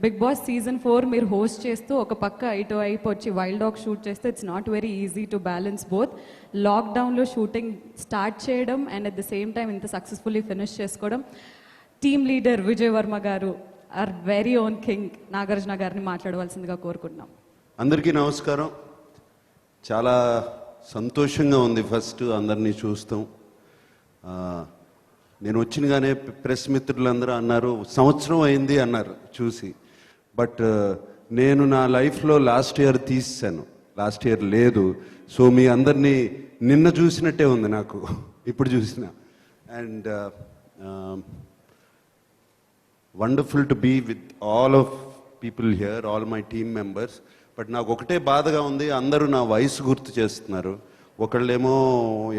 Big boss season 4 మీరు host చేస్తూ ఒక పక్క ఇటు వైపు వచ్చి వైల్డ్ డాగ్ షూట్ చేస్తే it's not very easy to balance both. లాక్డౌన్లో షూటింగ్ స్టార్ట్ చేయడం and at the same time ఇంత సక్సెస్ఫుల్లీ ఫినిష్ చేసుకోవడం. టీమ్ లీడర్ విజయ్ వర్మ గారు, our very own king Nagarjuna గారిని మాట్లాడవలసిందిగా కోరుకుంటున్నాం. అందరికీ నమస్కారం. చాలా సంతోషంగా ఉంది ఫస్ట్ అందరినీ చూస్తాం. నేను వచ్చినగానే ప్రెస్ మిత్రులందరూ అన్నారు సంవత్సరం అయింది అన్నారు చూసి. బట్ నేను నా లైఫ్లో లాస్ట్ ఇయర్ తీసాను, లాస్ట్ ఇయర్ లేదు. సో మీ అందరినీ నిన్న చూసినట్టే ఉంది నాకు ఇప్పుడు చూసిన. And wonderful to be with all of people here, all my team members. But నాకు ఒకటే బాధగా ఉంది, అందరూ నా వయసు గుర్తు చేస్తున్నారు. ఒకళ్ళేమో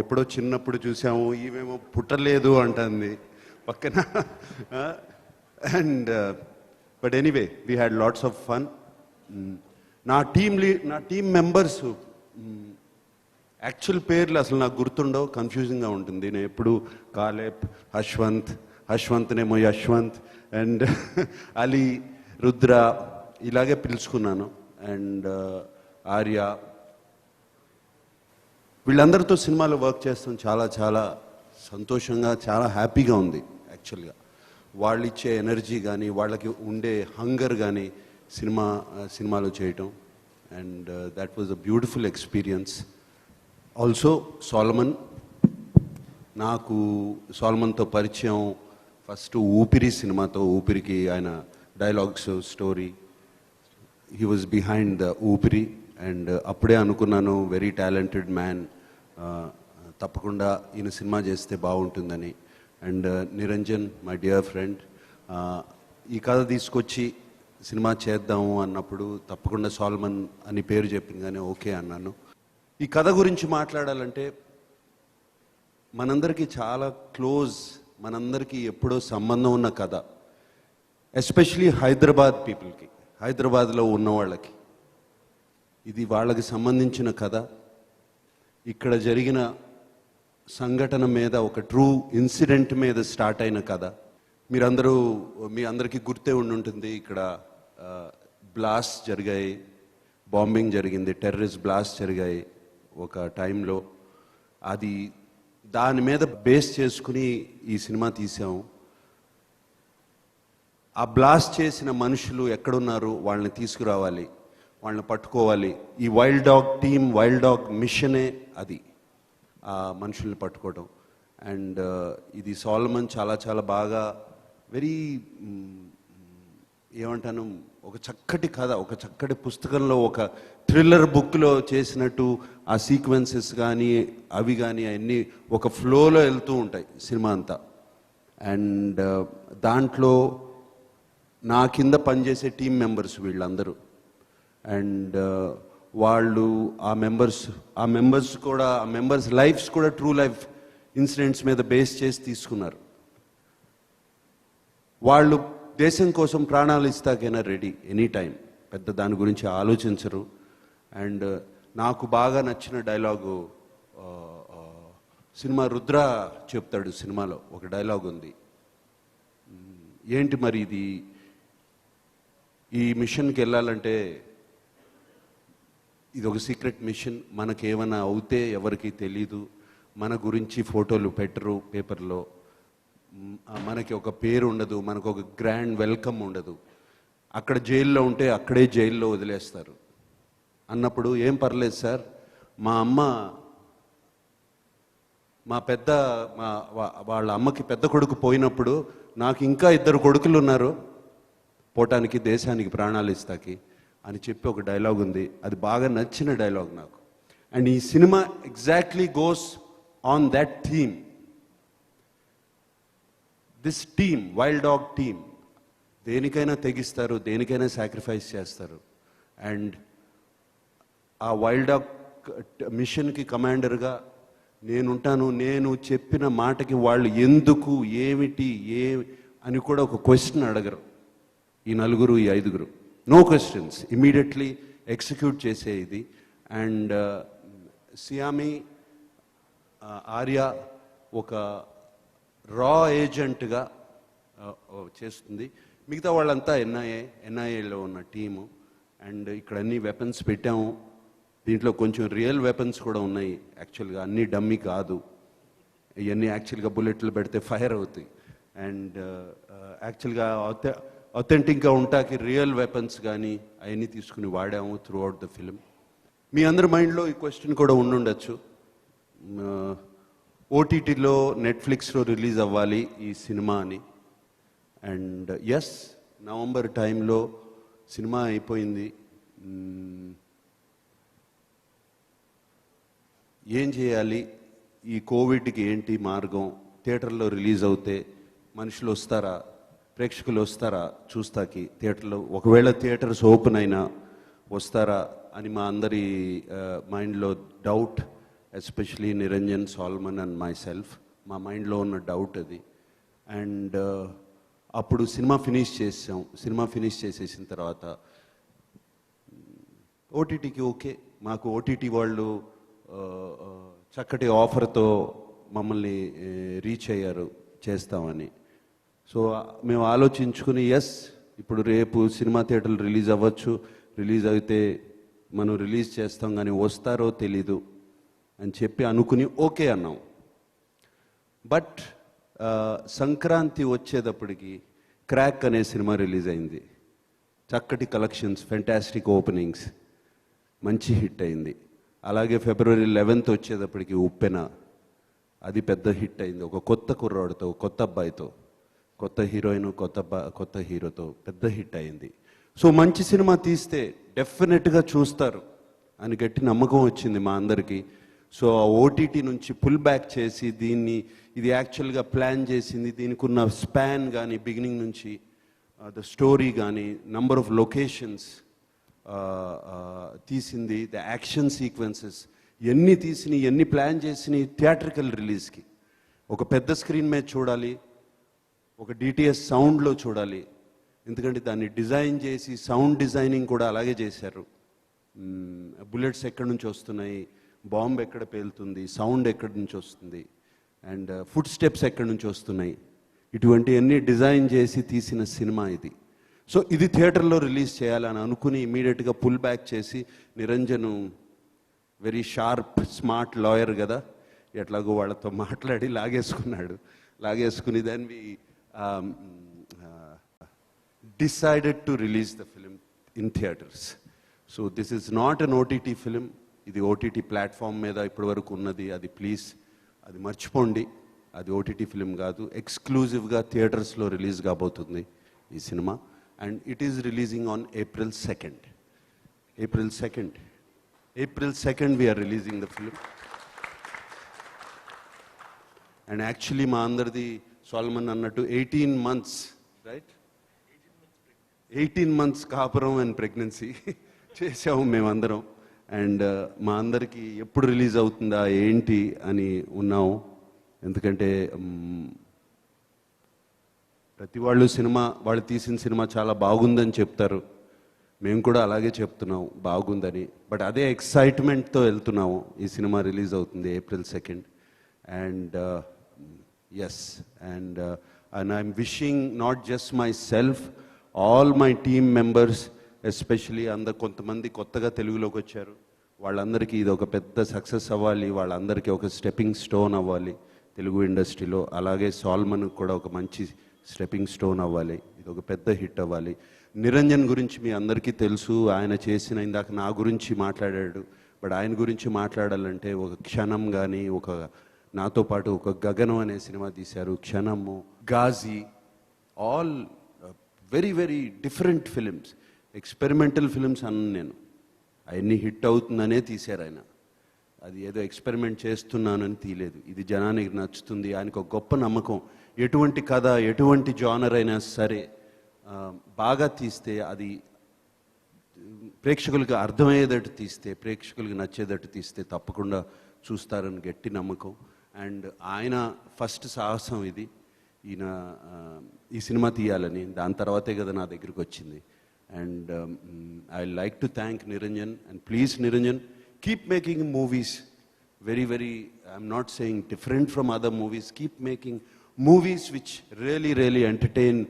ఎప్పుడో చిన్నప్పుడు చూసాము, ఈమెమో పుట్టలేదు అంటుంది పక్కన. And but anyway we had lots of fun. నా టీమ్ మెంబర్స్ యాక్చువల్ పేర్లు అసలు నాకు గుర్తుండవు, కన్ఫ్యూజింగ్గా ఉంటుంది. నేను ఎప్పుడు కాలేబ్, హశ్వంత్నేమో యశ్వంత్ అండ్ అలీ, రుద్ర ఇలాగే పిలుచుకున్నాను. అండ్ ఆర్య, వీళ్ళందరితో సినిమాలో వర్క్ చేస్తాం చాలా చాలా సంతోషంగా, చాలా హ్యాపీగా ఉంది. యాక్చువల్గా వాళ్ళు ఇచ్చే ఎనర్జీ కానీ, వాళ్ళకి ఉండే హంగర్ కానీ సినిమాలో చేయటం. And that was a beautiful experience. Also Solomon, నాకు సోలమన్తో పరిచయం ఫస్ట్ ఊపిరి సినిమాతో. ఊపిరికి ఆయన dialogues, story, he was behind the ఊపిరి. అండ్ అప్పుడే అనుకున్నాను వెరీ టాలెంటెడ్ మ్యాన్, తప్పకుండా ఈయన సినిమా చేస్తే బాగుంటుందని. And Niranjan, my dear friend, ఈ కథ తీసుకొచ్చి సినిమా చేద్దాము అన్నప్పుడు తప్పకుండా సోల్మన్ అని పేరు చెప్పింది, ఓకే అన్నాను. ఈ కథ గురించి మాట్లాడాలంటే మనందరికీ చాలా క్లోజ్, మనందరికీ ఎప్పుడో సంబంధం ఉన్న కథ. ఎస్పెషలీ హైదరాబాద్ పీపుల్కి, హైదరాబాద్లో ఉన్న వాళ్ళకి ఇది వాళ్ళకి సంబంధించిన కథ. ఇక్కడ జరిగిన సంఘటన మీద, ఒక ట్రూ ఇన్సిడెంట్ మీద స్టార్ట్ అయిన కథ. మీ అందరికీ గుర్తే ఉండుంటుంది, ఇక్కడ బ్లాస్ట్ జరిగాయి, బాంబింగ్ జరిగింది, టెర్రరిస్ట్ బ్లాస్ట్ జరిగాయి ఒక టైంలో. అది దాని మీద బేస్ చేసుకుని ఈ సినిమా తీసాము. ఆ బ్లాస్ట్ చేసిన మనుషులు ఎక్కడున్నారు, వాళ్ళని తీసుకురావాలి, వాళ్ళని పట్టుకోవాలి. ఈ wild dog team, wild dog మిషనే అది, ఆ మనుషుల్ని పట్టుకోవడం. అండ్ ఇది సోలమన్ చాలా చాలా బాగా, వెరీ ఏమంటాను, ఒక చక్కటి కథ, ఒక చక్కటి పుస్తకంలో, ఒక థ్రిల్లర్ బుక్లో చేసినట్టు ఆ సీక్వెన్సెస్ కానీ అవి కానీ అన్నీ ఒక ఫ్లోలో వెళ్తూ ఉంటాయి సినిమా అంతా. అండ్ దాంట్లో నా కింద పనిచేసే టీం మెంబర్స్ వీళ్ళందరూ. అండ్ వాళ్ళు ఆ మెంబర్స్ కూడా, ఆ మెంబర్స్ లైఫ్స్ కూడా ట్రూ లైఫ్ ఇన్సిడెంట్స్ మీద బేస్ చేసి తీసుకున్నారు. వాళ్ళు దేశం కోసం ప్రాణాలు ఇస్తాకైనా రెడీ ఎనీ టైం, పెద్ద దాని గురించి ఆలోచించరు. అండ్ నాకు బాగా నచ్చిన డైలాగు సినిమా రుద్ర చెప్తాడు, సినిమాలో ఒక డైలాగ్ ఉంది, ఏంటి మరి ఇది, ఈ మిషన్కి వెళ్ళాలంటే ఇది ఒక సీక్రెట్ మిషన్, మనకేమైనా అవుతే ఎవరికి తెలీదు, మన గురించి ఫోటోలు పెట్టరు పేపర్లో, మనకి ఒక పేరు ఉండదు, మనకు ఒక గ్రాండ్ వెల్కమ్ ఉండదు, అక్కడ జైల్లో ఉంటే అక్కడే జైల్లో వదిలేస్తారు అన్నప్పుడు, ఏం పర్లేదు సార్, మా అమ్మ, వాళ్ళ అమ్మకి పెద్ద కొడుకు పోయినప్పుడు నాకు ఇంకా 2 కొడుకులు ఉన్నారు పోవటానికి, దేశానికి ప్రాణాలు ఇస్తాకి అని చెప్పి ఒక డైలాగ్ ఉంది. అది బాగా నచ్చిన డైలాగ్ నాకు. అండ్ ఈ cinema exactly goes on that theme. This team, wild dog team, దేనికైనా తెగిస్తారు, దేనికైనా సాక్రిఫైస్ చేస్తారు. అండ్ ఆ వైల్డ్ డాగ్ మిషన్కి కమాండర్గా నేనుంటాను. నేను చెప్పిన మాటకి వాళ్ళు ఎందుకు, ఏమిటి, అని కూడా ఒక క్వశ్చన్ అడగరు ఈ 4, ఈ 5. నో క్వశ్చన్స్, ఇమీడియట్లీ ఎగ్జిక్యూట్ చేసే ఇది. అండ్ సియామి, ఆర్య ఒక రా ఏజెంట్గా చేస్తుంది. మిగతా వాళ్ళంతా ఎన్ఐఏలో ఉన్న టీము. అండ్ ఇక్కడ అన్ని వెపన్స్ పెట్టాము. దీంట్లో కొంచెం రియల్ వెపన్స్ కూడా ఉన్నాయి యాక్చువల్గా, అన్నీ డమ్మీ కాదు. ఇవన్నీ యాక్చువల్గా బుల్లెట్లు పెడితే ఫైర్ అవుతాయి. అండ్ యాక్చువల్గా అథెంటిక్గా ఉంటాకి రియల్ వెపన్స్ కానీ అవన్నీ తీసుకుని వాడాము త్రూ అవుట్ ద ఫిలిం. మీ అందరి మైండ్లో ఈ క్వశ్చన్ కూడా ఉండుండొచ్చు, ఓటీటీలో నెట్ఫ్లిక్స్లో రిలీజ్ అవ్వాలి ఈ సినిమా అని. అండ్ ఎస్, నవంబర్ టైంలో సినిమా అయిపోయింది. ఏం చేయాలి, ఈ కోవిడ్కి ఏంటి మార్గం, థియేటర్లో రిలీజ్ అవుతే మనుషులు వస్తారా, ప్రేక్షకులు వస్తారా చూస్తాకి థియేటర్లో, ఒకవేళ థియేటర్స్ ఓపెన్ అయినా వస్తారా అని మా అందరి మైండ్లో doubt, especially Niranjan, Solomon and myself, మా మైండ్లో ఉన్న డౌట్ అది. అండ్ అప్పుడు సినిమా ఫినిష్ చేసాం. సినిమా ఫినిష్ చేసేసిన తర్వాత ఓటీటీకి ఓకే, మాకు ఓటీటీ వాళ్ళు చక్కటి ఆఫర్తో మమ్మల్ని రీచ్ అయ్యారు చేస్తామని. సో మేము ఆలోచించుకుని ఎస్, ఇప్పుడు రేపు సినిమా థియేటర్లు రిలీజ్ అవ్వచ్చు, రిలీజ్ అయితే మనం రిలీజ్ చేస్తాం, కానీ వస్తారో తెలీదు అని చెప్పి అనుకుని ఓకే అన్నాం. బట్ సంక్రాంతి వచ్చేటప్పటికి క్రాక్ అనే సినిమా రిలీజ్ అయింది. చక్కటి కలెక్షన్స్, ఫెంటాస్టిక్ ఓపెనింగ్స్, మంచి హిట్ అయింది. అలాగే ఫిబ్రవరి 11th వచ్చేటప్పటికి ఉప్పెన, అది పెద్ద హిట్ అయింది. ఒక కొత్త కుర్రాడితో, కొత్త అబ్బాయితో, కొత్త హీరోయిన్, కొత్త హీరోతో పెద్ద హిట్ అయింది. సో మంచి సినిమా తీస్తే డెఫినెట్గా చూస్తారు అని గట్టి నమ్మకం వచ్చింది మా అందరికీ. సో ఆ ఓటీటీ నుంచి పుల్ బ్యాక్ చేసి ఇది యాక్చువల్గా ప్లాన్ చేసింది, దీనికి ఉన్న స్పాన్ కానీ, బిగినింగ్ నుంచి ద స్టోరీ కానీ, నంబర్ ఆఫ్ లొకేషన్స్ తీసింది, ద యాక్షన్ సీక్వెన్సెస్, ఎన్ని తీసిని, ఎన్ని ప్లాన్ చేసిని థియేట్రికల్ రిలీజ్కి. ఒక పెద్ద స్క్రీన్ మీద చూడాలి, ఒక డిటిఎస్ సౌండ్లో చూడాలి, ఎందుకంటే దాన్ని డిజైన్ చేసి సౌండ్ డిజైనింగ్ కూడా అలాగే చేశారు. బుల్లెట్స్ ఎక్కడి నుంచి వస్తున్నాయి, బాంబ్ ఎక్కడ పేలుతుంది, సౌండ్ ఎక్కడి నుంచి వస్తుంది, అండ్ ఫుట్ స్టెప్స్ ఎక్కడి నుంచి వస్తున్నాయి, ఇటువంటి అన్ని డిజైన్ చేసి తీసిన సినిమా ఇది. సో ఇది థియేటర్లో రిలీజ్ చేయాలని అనుకుని ఇమీడియట్గా పుల్ బ్యాక్ చేసి, Niranjan very sharp smart lawyer కదా, ఎట్లాగో వాళ్ళతో మాట్లాడి లాగేసుకుని దాన్ని వి decided to release the film in theaters. So this is not an OTT film. ఇది ఓటీటీ ప్లాట్ఫామ్ మీద ఇప్పటి వరకు ఉన్నది, అది ప్లీజ్ అది మర్చిపోండి, అది ఓటీటీ ఫిలిం కాదు. ఎక్స్క్లూజివ్గా థియేటర్స్లో రిలీజ్ కాబోతుంది ఈ cinema. And it is releasing on April 2nd. April 2nd we are releasing the film. And actually మా అందరిది సాల్మన్ అన్నట్టు 18 months, right? 18 months కాపురం అండ్ ప్రెగ్నెన్సీ చేసాము మేమందరం. అండ్ మా అందరికీ ఎప్పుడు రిలీజ్ అవుతుందా ఏంటి అని ఉన్నాము. ఎందుకంటే ప్రతి వాళ్ళు తీసిన సినిమా చాలా బాగుందని చెప్తారు, మేము కూడా అలాగే చెప్తున్నాం బాగుందని. బట్ అదే ఎక్సైట్మెంట్తో వెళ్తున్నాము. ఈ సినిమా రిలీజ్ అవుతుంది April 2nd. And yes, and I'm wishing not just myself, all my team members, especially కొంతమంది కొత్తగా తెలుగులోకి వచ్చారు, వాళ్ళందరికీ ఇది ఒక పెద్ద సక్సెస్ అవ్వాలి, వాళ్ళందరికీ ఒక స్టెప్పింగ్ స్టోన్ అవ్వాలి తెలుగు ఇండస్ట్రీలో. అలాగే సాల్మన్ కూడా ఒక మంచి స్టెప్పింగ్ స్టోన్ అవ్వాలి, ఇది ఒక పెద్ద హిట్ అవ్వాలి. నిరంజన్ గురించి మీ అందరికీ తెలుసు, ఆయన చేసిన, ఇందాక నా గురించి మాట్లాడాడు, బట్ ఆయన గురించి మాట్లాడాలంటే ఒక క్షణం కానీ, నాతో పాటు ఒక గగనం అనే సినిమా తీశారు, Kshanam, Ghazi, all very very different films, experimental films అన్న నేను. అవన్నీ హిట్ అవుతుందనే తీశారు ఆయన. అది ఏదో ఎక్స్పెరిమెంట్ చేస్తున్నానని తీయలేదు, ఇది జనానికి నచ్చుతుంది, ఆయనకు ఒక గొప్ప నమ్మకం. ఎటువంటి కథ, ఎటువంటి జానర్ అయినా సరే బాగా తీస్తే, అది ప్రేక్షకులకు అర్థమయ్యేటట్టు తీస్తే, ప్రేక్షకులకు నచ్చేటట్టు తీస్తే తప్పకుండా చూస్తారని గట్టి నమ్మకం. అండ్ ఆయన ఫస్ట్ సాహసం ఇది, ఈయన ఈ సినిమా తీయాలని. దాని తర్వాతే కదా నా దగ్గరికి వచ్చింది. And I like to thank Niranjan. And please Niranjan, keep making movies, very I'm not saying different from other movies, keep making movies which really entertain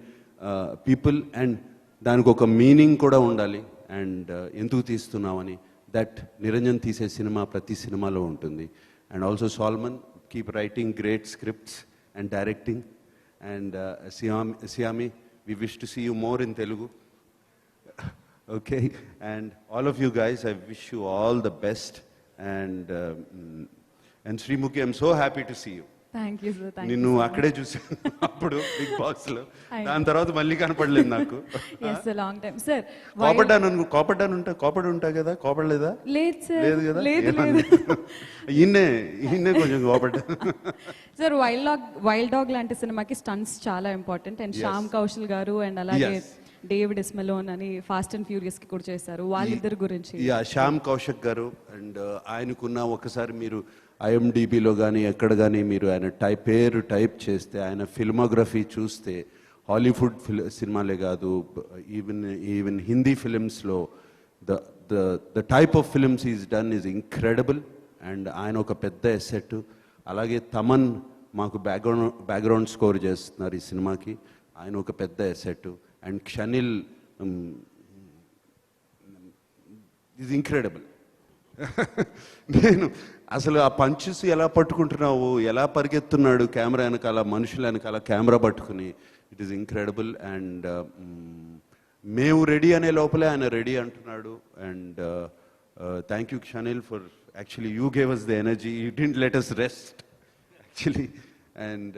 people, and దానికి ఒక మీనింగ్ కూడా ఉండాలి. అండ్ ఎందుకు తీస్తున్నామని దట్ నిరంజన్ తీసే సినిమా ప్రతి సినిమాలో ఉంటుంది. And also Solomon keep writing great scripts and directing. And Saiyami, we wish to see you more in Telugu. Okay, and all of you guys, I wish you all the best. And Srimuki, I'm so happy to see you. Thank you sir. Thank నిన్ను అక్కడే చూసాను అప్పుడు big boss లో. దాని తర్వాత మళ్ళీ కనపడలేదు నాకు. Yes long time sir. కోపడ్ ఉంటా కదా, కోపడలేదా? లేదు సార్, లేదు కదా. లేదు లేదు. ఈయనే కొంచెం కోపడ్డా. సార్ వైల్డ్ డాగ్ లాంటి సినిమాకి స్టంట్స్ చాలా ఇంపార్టెంట్. అండ్ శ్యామ్ కౌశల్ గారు అండ్ అలాగే డేవిడ్ ఇస్మెలోన్ అని ఫాస్ట్ అండ్ ఫ్యూరియస్ కి కూడా చేశారు. వాళ్ళిద్దరి గురించి. శ్యామ్ కౌశక్ గారు అండ్ ఆయనకున్న ఒకసారి మీరు IMDbలో కానీ ఎక్కడ కానీ మీరు ఆయన పేరు టైప్ చేస్తే ఆయన ఫిల్మోగ్రఫీ చూస్తే హాలీవుడ్ సినిమాలే కాదు, ఈవెన్ హిందీ ఫిలిమ్స్లో the type of films is done is incredible. And ఆయన ఒక పెద్ద ఎసెట్. అలాగే తమన్ మాకు బ్యాక్గ్రౌండ్ స్కోర్ చేస్తున్నారు ఈ సినిమాకి, ఆయన ఒక పెద్ద asset. And Shaneil is incredible. నేను అసలు ఆ పంచెస్ ఎలా పట్టుకుంటున్నావు, ఎలా పరిగెత్తున్నాడు కెమెరా వెనకాల, మనుషుల వెనకాల కెమెరా పట్టుకుని, ఇట్ ఈస్ ఇంక్రెడిబుల్. అండ్ మేము రెడీ అనే లోపలే ఆయన రెడీ అంటున్నాడు. And thank you Shaneil for actually you gave us the energy, you didn't let us rest actually. And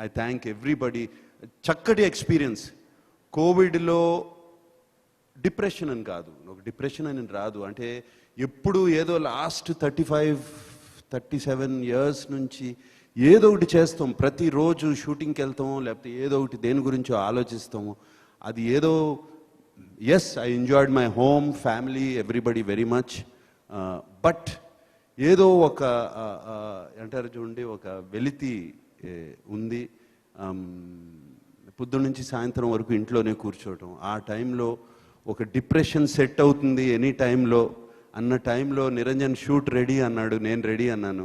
I thank everybody. చక్కటి ఎక్స్పీరియన్స్. కోవిడ్లో డిప్రెషన్ అని కాదు, ఒక డిప్రెషన్ అని రాదు. అంటే ఎప్పుడు ఏదో లాస్ట్ 35-37 years నుంచి ఏదో ఒకటి చేస్తాం, ప్రతిరోజు షూటింగ్కి వెళ్తాము, లేకపోతే ఏదో ఒకటి దేని గురించో ఆలోచిస్తాము. అది ఏదో yes, I enjoyed my home, family, everybody very much. But ఏదో ఒక అంటారు చూడండి, ఒక వెలితి ఉంది. పొద్దున్న నుంచి సాయంత్రం వరకు ఇంట్లోనే కూర్చోవటం, ఆ టైంలో ఒక డిప్రెషన్ సెట్ అవుతుంది ఎనీ టైంలో అన్న టైంలో నిరంజన్ షూట్ రెడీ అన్నాడు, నేను రెడీ అన్నాను.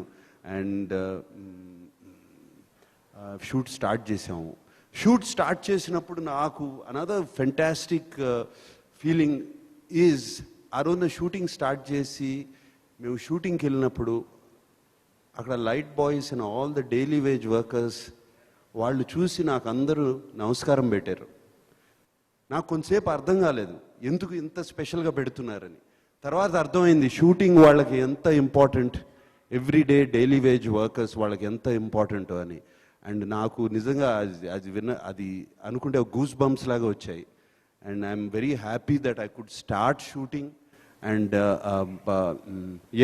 అండ్ షూట్ స్టార్ట్ చేసాము. షూట్ స్టార్ట్ చేసినప్పుడు నాకు అనదర్ ఫెంటాస్టిక్ ఫీలింగ్ ఈజ్, ఆ రోజున షూటింగ్ స్టార్ట్ చేసి మేము షూటింగ్కి వెళ్ళినప్పుడు అక్కడ light boys and all the daily wage workers వాళ్ళు చూసి నాకు అందరూ నమస్కారం పెట్టారు. నాకు కొంతసేపు అర్థం కాలేదు ఎందుకు ఇంత స్పెషల్గా పెడుతున్నారని. తర్వాత అర్థమైంది షూటింగ్ వాళ్ళకి ఎంత important, everyday daily wage workers వాళ్ళకి ఎంత ఇంపార్టెంట్ అని. అండ్ నాకు నిజంగా అది అనుకుంటే గూస్ బంప్స్ లాగా వచ్చాయి. And I'm very happy that I could start shooting. And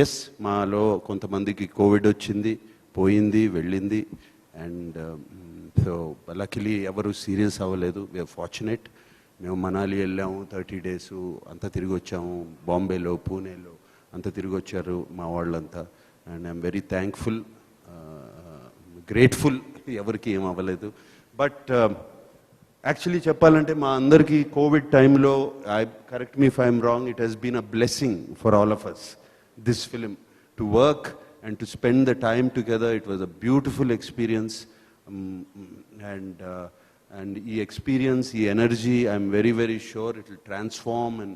yes, మాలో కొంతమందికి కోవిడ్ వచ్చింది, పోయింది, వెళ్ళింది. అండ్ సో లక్కీలీ ఎవరు సీరియస్ అవ్వలేదు. We're fortunate. మేము మనాలి వెళ్ళాము, 30 days అంతా తిరిగి వచ్చాము. బాంబేలో, పూణేలో అంతా తిరిగి వచ్చారు మా వాళ్ళంతా. And I'm very thankful, grateful. ఎవరికి ఏం అవ్వలేదు. బట్ యాక్చువల్లీ చెప్పాలంటే మా అందరికీ కోవిడ్ టైంలో, correct me if I'm wrong, it has been a blessing for all of us, this film, to work and to spend the time together. It was a beautiful experience. And ఈ experience, ఈ energy, I'm very very sure it will transform and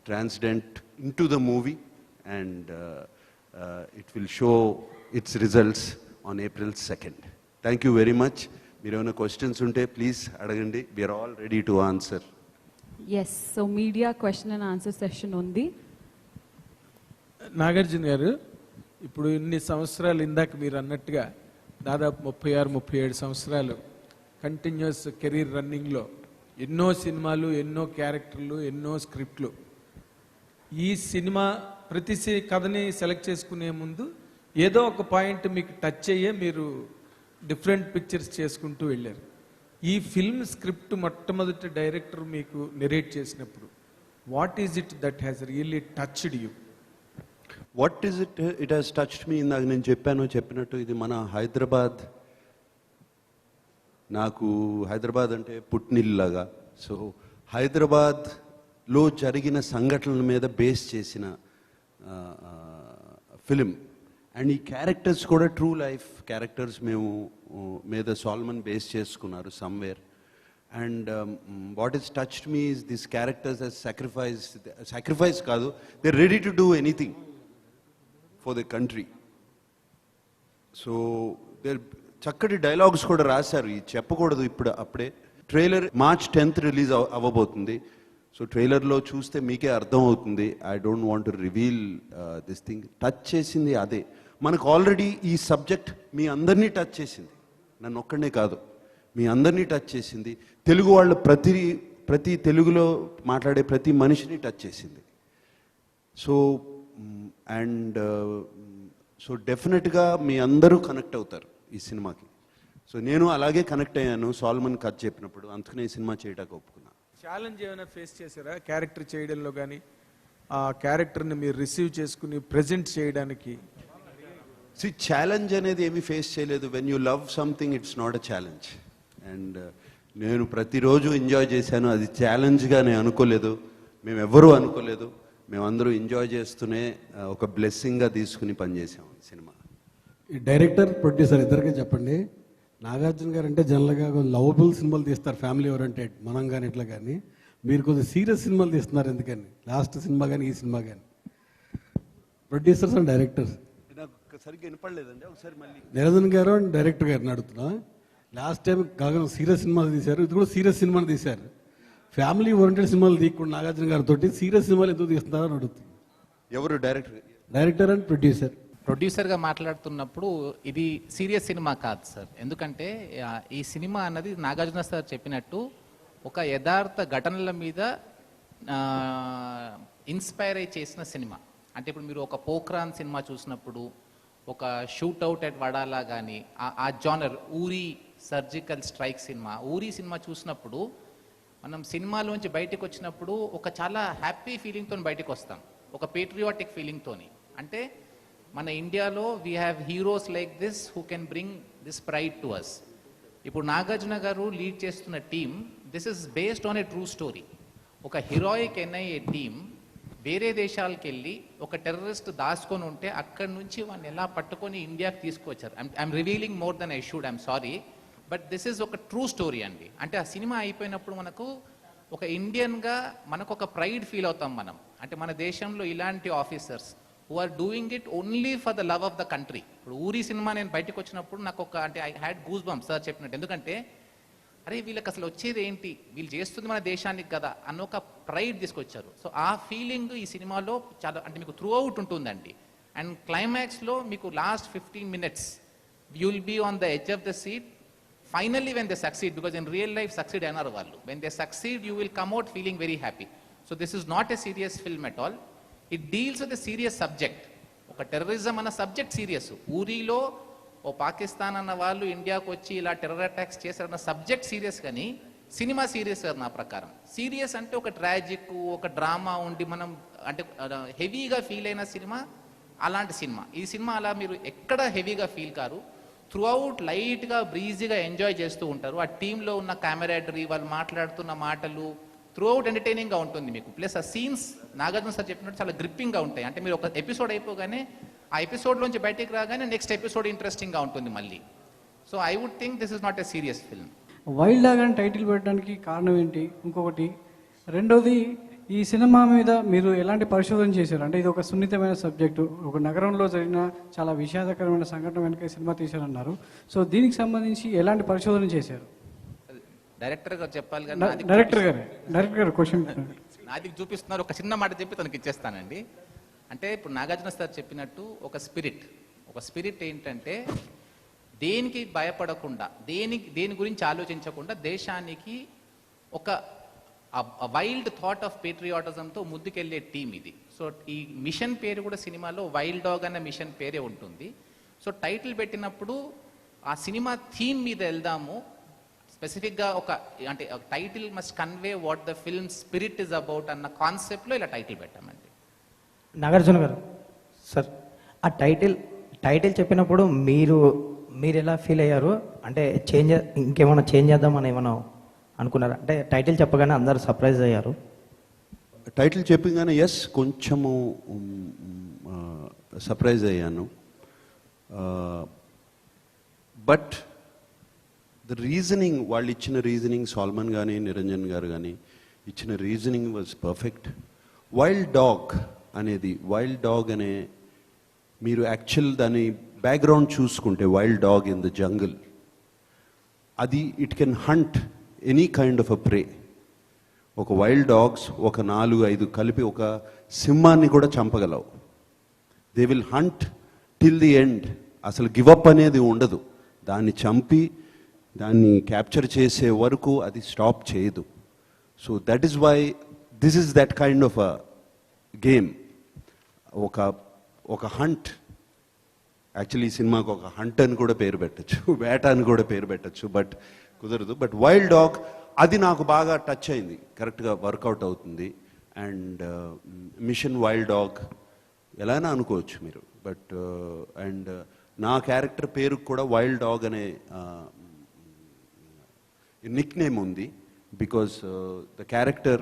transcend in to the movie. And it will show its results on April 2nd. Thank you very much. మీరు ఏమైనా questions ఉంటే please అడగండి. We are all ready to answer. Yes, so media question and answer session ఉంది. నాగార్జున గారు, ఇప్పుడు ఇన్ని సంవత్సరాలు, ఇందాక మీరు అన్నట్టుగా దాదాపు 36-37 సంవత్సరాలు కంటిన్యూస్ కెరీర్ రన్నింగ్లో ఎన్నో సినిమాలు, ఎన్నో క్యారెక్టర్లు, ఎన్నో స్క్రిప్ట్లు. ఈ సినిమా ప్రతి కథని సెలెక్ట్ చేసుకునే ముందు ఏదో ఒక పాయింట్ మీకు టచ్ అయ్యే మీరు డిఫరెంట్ పిక్చర్స్ చేసుకుంటూ వెళ్ళారు. ఈ ఫిల్మ్ స్క్రిప్ట్ మొట్టమొదటి డైరెక్టర్ మీకు నెరేట్ చేసినప్పుడు what is it that has really touched you? What is it has touched మీ? ఇందాక నేను చెప్పినట్టు ఇది మన హైదరాబాద్. నాకు హైదరాబాద్ అంటే పుట్టినిల్లాగా. సో హైదరాబాద్లో జరిగిన సంఘటనల మీద బేస్ చేసిన ఫిలిం. అండ్ ఈ క్యారెక్టర్స్ కూడా ట్రూ లైఫ్ క్యారెక్టర్స్ మేము మీద సాల్మన్ బేస్ చేసుకున్నారు somewhere. And what has touched me is these characters as sacrifice కాదు, they're ready to do anything for the country. So చక్కటి డైలాగ్స్ కూడా రాశారు. ఈ చెప్పకూడదు ఇప్పుడు అప్పుడే. ట్రైలర్ March 10th రిలీజ్ అవ్వబోతుంది. సో ట్రైలర్లో చూస్తే మీకే అర్థం అవుతుంది. I don't want to reveal this thing. Touch చేసింది అదే. మనకు ఆల్రెడీ ఈ సబ్జెక్ట్ మీ అందరినీ టచ్ చేసింది, నన్ను ఒక్కడనే కాదు, మీ అందరినీ టచ్ చేసింది. తెలుగు వాళ్ళు ప్రతి తెలుగులో మాట్లాడే ప్రతి మనిషిని టచ్ చేసింది. సో అండ్ సో డెఫినెట్గా మీ అందరూ కనెక్ట్ అవుతారు ఈ సినిమాకి. సో నేను అలాగే కనెక్ట్ అయ్యాను సాల్మన్ కథ చెప్పినప్పుడు, అందుకనే ఈ సినిమా చేయడానికి ఒప్పుకున్నా. ఛాలెంజ్ ఏమైనా ఫేస్ చేశారా క్యారెక్టర్ చేయడంలో కానీ, ఆ క్యారెక్టర్ని మీరు రిసీవ్ చేసుకుని ప్రజెంట్ చేయడానికి? ఛాలెంజ్ అనేది ఏమీ ఫేస్ చేయలేదు. When you love something it's not a challenge. And నేను ప్రతిరోజు ఎంజాయ్ చేశాను. అది ఛాలెంజ్గా నేను అనుకోలేదు, మేమెవ్వరూ అనుకోలేదు. మేమందరూ ఎంజాయ్ చేస్తూనే ఒక బ్లెస్సింగ్గా తీసుకుని పనిచేసాం సినిమా. ఈ డైరెక్టర్ ప్రొడ్యూసర్ ఇద్దరికే చెప్పండి, నాగార్జున గారు అంటే జనరల్గా లవబుల్ సినిమాలు తీస్తారు, ఫ్యామిలీ ఓరియంటెడ్, మనం కానీ ఇట్లా. కానీ మీరు కొద్దిగా సీరియస్ సినిమాలు తీస్తున్నారు, ఎందుకని? లాస్ట్ సినిమా కానీ ఈ సినిమా కానీ. ప్రొడ్యూసర్స్ అండ్ డైరెక్టర్స్ నాకు సరిగ్గా వినపడలేదండి, ఒకసారి మళ్ళీ. నిరంజన్ గారు అండ్ డైరెక్టర్ గారిని అడుగుతున్నా. లాస్ట్ టైం కాగా సీరియస్ సినిమాలు తీశారు, ఇది కూడా సీరియస్ సినిమాలు తీశారు. ఫ్యామిలీ ఓరియంటెడ్ సినిమాలు తీయకుండా నాగార్జున గారితో సీరియస్ సినిమాలు ఎందుకు తీస్తున్నారని అడుగుతుంది. ఎవరు డైరెక్టర్? Director and producer. ప్రొడ్యూసర్గా మాట్లాడుతున్నప్పుడు ఇది సీరియస్ సినిమా కాదు సార్. ఎందుకంటే ఈ సినిమా అన్నది నాగార్జున సార్ చెప్పినట్టు ఒక యథార్థ ఘటనల మీద ఇన్స్పైర్ అయి చేసిన సినిమా. అంటే ఇప్పుడు మీరు ఒక పోఖ్రాన్ సినిమా చూసినప్పుడు, ఒక షూట్అవుట్ ఎట్ వడాలా కానీ, ఆ జానర్ ఊరి సర్జికల్ స్ట్రైక్ సినిమా చూసినప్పుడు మనం సినిమాలోంచి బయటకు వచ్చినప్పుడు ఒక చాలా హ్యాపీ ఫీలింగ్తో బయటకు వస్తాం, ఒక పేట్రియాటిక్ ఫీలింగ్తోని. అంటే మన ఇండియాలో we have heroes like this who can bring this pride to us. ఇప్పుడు నాగార్జున గారు లీడ్ చేస్తున్న team, this is based on a true story. ఒక హీరోయిక్ ఎన్ఐఏ టీమ్ వేరే దేశాలకు వెళ్ళి ఒక టెర్రరిస్ట్ దాచుకొని ఉంటే అక్కడి నుంచి వాడిని ఎలా పట్టుకొని ఇండియాకి తీసుకొచ్చారు. I'm revealing more than I should, I'm sorry, but this is ఒక ట్రూ స్టోరీ అండి. అంటే ఆ సినిమా అయిపోయినప్పుడు మనకు ఒక ఇండియన్గా మనకు ఒక ప్రైడ్ ఫీల్ అవుతాం మనం. అంటే మన దేశంలో ఇలాంటి officers who are doing it only for the love of the country. ఇప్పుడు ఊరి సినిమా నేను బయటకు వచ్చినప్పుడు నాకు ఒక అంటే I had goose bumps sir చెప్పినట్టు. ఎందుకంటే అరే వీళ్ళకి అసలు వచ్చేది ఏంటి, వీళ్ళు చేస్తుంది మన దేశానికి కదా అన్న ఒక ప్రైడ్ తీసుకొచ్చారు. సో ఆ ఫీలింగ్ ఈ సినిమాలో చాలా అంటే మీకు త్రూ అవుట్ ఉంటుందండి. అండ్ క్లైమాక్స్లో మీకు last 15 minutes you will be on the edge of the seat. Finally when they succeed, because in real life succeed అయినారు వాళ్ళు, when they succeed you will come out feeling very happy. So this is not a serious film at all. It deals with a serious subject. ఒక terrorism అన్న subject serious. ఊరిలో ఓ పాకిస్తాన్ అన్న వాళ్ళు ఇండియాకు వచ్చి ఇలా టెర్రర్ అటాక్స్ చేశారన్న సబ్జెక్ట్ సీరియస్, కానీ సినిమా సీరియస్ కాదు నా ప్రకారం. సీరియస్ అంటే ఒక ట్రాజిక్, ఒక డ్రామా ఉండి మనం అంటే హెవీగా ఫీల్ అయిన సినిమా అలాంటి సినిమా. ఈ సినిమా అలా మీరు ఎక్కడ హెవీగా ఫీల్ కారు, త్రూ అవుట్ లైట్గా బ్రీజీగా ఎంజాయ్ చేస్తూ ఉంటారు. ఆ టీంలో ఉన్న కెమెరాడరీ, వాళ్ళు మాట్లాడుతున్న మాటలు త్రూ అవుట్ ఎంటర్టైనింగ్గా ఉంటుంది మీకు. ప్లస్ ఆ సీన్స్ నాగార్జున సార్ చెప్పినట్టు చాలా గ్రిప్పింగ్గా ఉంటాయి. అంటే మీరు ఒక ఎపిసోడ్ అయిపోగానే ఆ ఎపిసోడ్లోంచి బయటికి రాగానే నెక్స్ట్ ఎపిసోడ్ ఇంట్రెస్టింగ్గా ఉంటుంది మళ్ళీ. So I would think this is not a serious film. Wild dog అని టైటిల్ పెట్టడానికి కారణం ఏంటి? ఇంకొకటి రెండోది, ఈ సినిమా మీద మీరు ఎలాంటి పరిశోధన చేశారు? అంటే ఇది ఒక సున్నితమైన సబ్జెక్టు, ఒక నగరంలో జరిగిన చాలా విషాదకరమైన సంఘటన వెనుక సినిమా తీశారన్నారు. సో దీనికి సంబంధించి ఎలాంటి పరిశోధన చేశారు? డైరెక్టర్ గారు చెప్పాలి కానీ డైరెక్టర్ గారు క్వశ్చన్ నాది చూపిస్తున్నారు. ఒక చిన్న మాట చెప్పి తనకి ఇచ్చేస్తానండి. అంటే ఇప్పుడు నాగార్జున సార్ చెప్పినట్టు ఒక స్పిరిట్ ఏంటంటే దేనికి భయపడకుండా, దేని గురించి ఆలోచించకుండా దేశానికి ఒక వైల్డ్ థాట్ ఆఫ్ పేట్రియాటిజంతో ముందుకెళ్లే టీం ఇది. సో ఈ మిషన్ పేరు కూడా సినిమాలో వైల్డ్ డాగ్ అన్న మిషన్ పేరే ఉంటుంది. సో టైటిల్ పెట్టినప్పుడు ఆ సినిమా థీమ్ మీద వెళ్దాము, స్పెసిఫిక్గా ఒక అంటే title must convey what the film spirit is about అన్న కాన్సెప్ట్లో ఇలా టైటిల్ పెట్టామండి. నాగార్జున గారు సార్, ఆ టైటిల్ చెప్పినప్పుడు మీరు ఎలా ఫీల్ అయ్యారు? అంటే ఇంకేమైనా చేంజ్ చేద్దామని ఏమైనా అనుకున్నారా? అంటే టైటిల్ చెప్పగానే అందరు సర్ప్రైజ్ అయ్యారు. టైటిల్ చెప్పగానే ఎస్ కొంచెము సర్ప్రైజ్ అయ్యాను. బట్ ద రీజనింగ్, వాళ్ళు ఇచ్చిన రీజనింగ్, సాల్మన్ కానీ నిరంజన్ గారు కానీ ఇచ్చిన reasoning was perfect. Wild dog అనే మీరు యాక్చువల్ దాని బ్యాక్గ్రౌండ్ చూసుకుంటే, wild dog in the jungle, అది it can hunt any kind of a prey. ఒక వైల్డ్ డాగ్స్ ఒక 4-5 కలిపి ఒక సింహాన్ని కూడా చంపగలవు. They will hunt till the end. అసలు గివప్ అనేది ఉండదు. దాన్ని చంపి దాన్ని క్యాప్చర్ చేసే వరకు అది స్టాప్ చేయదు. So that is why this is that kind of a game. ఒక హంట్, యాక్చువల్లీ ఈ సినిమాకు ఒక హంట్ అని కూడా పేరు పెట్టచ్చు, వేట అని కూడా పేరు పెట్టచ్చు, బట్ కుదరదు. బట్ వైల్డ్ డాగ్ అది నాకు బాగా టచ్ అయింది, కరెక్ట్గా వర్కౌట్ అవుతుంది. అండ్ మిషన్ వైల్డ్ డాగ్ ఎలానా అనుకోవచ్చు మీరు, బట్ అండ్ నా క్యారెక్టర్ పేరు కూడా వైల్డ్ డాగ్ అనే నిక్ నేమ్ ఉంది. Because the character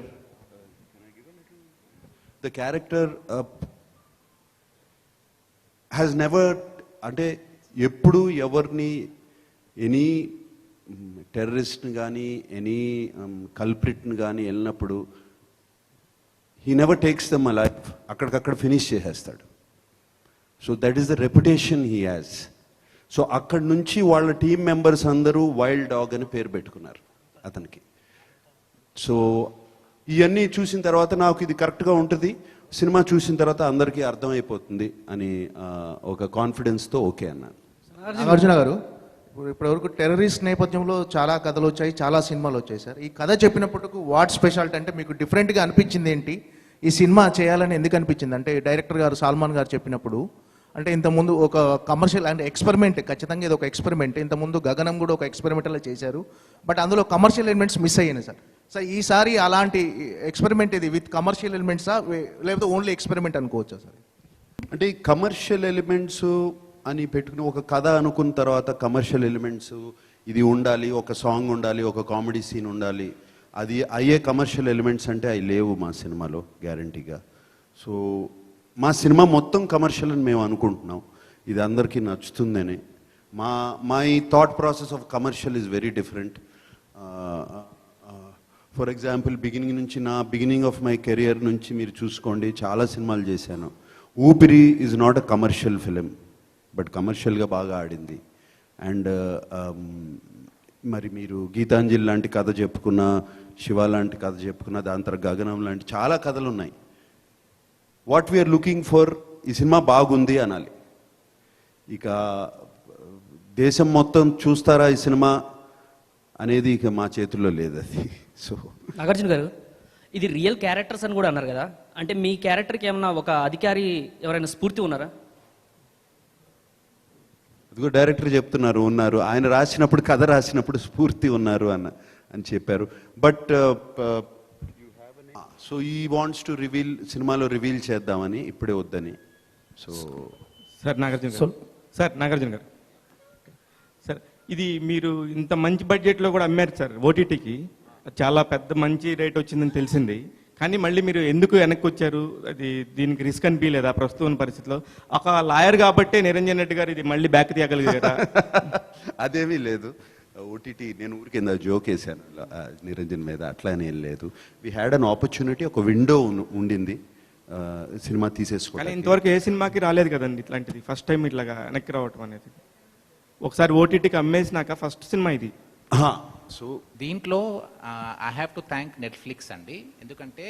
has never, అంటే ఎప్పుడు ఎవరిని ఎనీ టెర్రరిస్ట్ని కానీ ఎనీ కల్ప్రిట్ని కానీ వెళ్ళినప్పుడు he never takes them a life, అక్కడికక్కడ ఫినిష్ చేసేస్తాడు. So that is the reputation he has. So అక్కడి నుంచి వాళ్ళ టీం మెంబర్స్ అందరూ వైల్డ్ డాగ్ అని పేరు పెట్టుకున్నారు అతనికి. సో ఇవన్నీ చూసిన తర్వాత నాకు ఇది కరెక్ట్గా ఉంటుంది, సినిమా చూసిన తర్వాత అందరికీ అర్థమైపోతుంది అని ఒక కాన్ఫిడెన్స్తో ఓకే అన్నాను. నాగార్జున గారు, ఇప్పటివరకు టెర్రరిస్ట్ నేపథ్యంలో చాలా కథలు వచ్చాయి, చాలా సినిమాలు వచ్చాయి సార్. ఈ కథ చెప్పినప్పటికీ వాట్ స్పెషాలిటీ, అంటే మీకు డిఫరెంట్గా అనిపించింది ఏంటి, ఈ సినిమా చేయాలని ఎందుకు అనిపించింది? అంటే డైరెక్టర్ గారు సాల్మాన్ గారు చెప్పినప్పుడు, అంటే ఇంతకుముందు ఒక కమర్షియల్ అంటే ఎక్స్పెరిమెంట్, ఖచ్చితంగా ఇది ఒక ఎక్స్పెరిమెంట్. ఇంతకుముందు గగనం కూడా ఒక ఎక్స్పెరిమెంట్లో చేశారు, బట్ అందులో కమర్షియల్ ఎలిమెంట్స్ మిస్ అయ్యాయి సార్. సార్ ఈసారి అలాంటి ఎక్స్పెరిమెంట్ ఇది విత్ కమర్షియల్ ఎలిమెంట్సా, లేకపోతే ఓన్లీ ఎక్స్పెరిమెంట్ అనుకోవచ్చా సార్? అంటే ఈ కమర్షియల్ ఎలిమెంట్స్ అని పెట్టుకుని ఒక కథ అనుకున్న తర్వాత కమర్షియల్ ఎలిమెంట్స్ ఇది ఉండాలి, ఒక సాంగ్ ఉండాలి, ఒక కామెడీ సీన్ ఉండాలి, అది అయ్యే కమర్షియల్ ఎలిమెంట్స్ అంటే అవి లేవు మా సినిమాలో గ్యారంటీగా. సో మా సినిమా మొత్తం కమర్షియల్ అని మేము అనుకుంటున్నాం, ఇది అందరికీ నచ్చుతుందని. My thought process of commercial is very different. For example beginning of my career నుంచి మీరు చూసుకోండి, చాలా సినిమాలు చేశాను. ఊపిరి is not a commercial film, but కమర్షియల్గా బాగా ఆడింది. అండ్ మరి మీరు గీతాంజలి లాంటి కథ చెప్పుకున్నా, శివ లాంటి కథ చెప్పుకున్నా, దాని తర్వాత గగనం లాంటి చాలా కథలు ఉన్నాయి. వాట్ వీఆర్ లుకింగ్ ఫర్, ఈ సినిమా బాగుంది అనాలి. ఇక దేశం మొత్తం చూస్తారా ఈ సినిమా అనేది ఇక మా చేతుల్లో లేదు అది. సో నాగార్జున గారు, ఇది రియల్ క్యారెక్టర్స్ అని కూడా అన్నారు కదా, అంటే మీ క్యారెక్టర్కి ఏమన్నా ఒక అధికారి ఎవరైనా స్ఫూర్తి ఉన్నారా? అదిగో డైరెక్టర్ చెప్తున్నారు ఉన్నారు, ఆయన రాసినప్పుడు కథ రాసినప్పుడు స్ఫూర్తి ఉన్నారు అని చెప్పారు. బట్ సో ఈ వాంట్స్ టు రివీల్, సినిమాలో రివీల్ చేద్దామని, ఇప్పుడే వద్దని. సో సార్ నాగార్జున గారు సార్, ఇది మీరు ఇంత మంచి బడ్జెట్లో కూడా అమ్మారు సార్ ఓటీటీకి, చాలా పెద్ద మంచి రేట్ వచ్చిందని తెలిసింది. కానీ మళ్ళీ మీరు ఎందుకు వెనక్కి వచ్చారు? అది దీనికి రిస్క్ అనిపించలేదా ప్రస్తుతం పరిస్థితిలో? ఒక లాయర్ కాబట్టే నిరంజన్ రెడ్డి గారు ఇది మళ్ళీ బ్యాక్ తీయగలిగారా? అదేమీ లేదు. ఓటీటీ నేను ఊరికి కింద జోక్ వేసాను నిరంజన్ మీద, అట్లా ఏం లేదు. వీ హ్యాడ్ అన్ ఆపర్చునిటీ, ఒక విండో ఉండింది సినిమా తీసేసుకోవాలి. కానీ ఇంతవరకు ఏ సినిమాకి రాలేదు కదండి ఇట్లాంటిది, ఫస్ట్ టైం ఇట్లాగా వెనక్కి రావటం అనేది. ఒకసారి ఓటీటీకి అమ్మేసినాక ఫస్ట్ సినిమా ఇది. సో దీంట్లో I have to thank Netflix అండి. ఎందుకంటే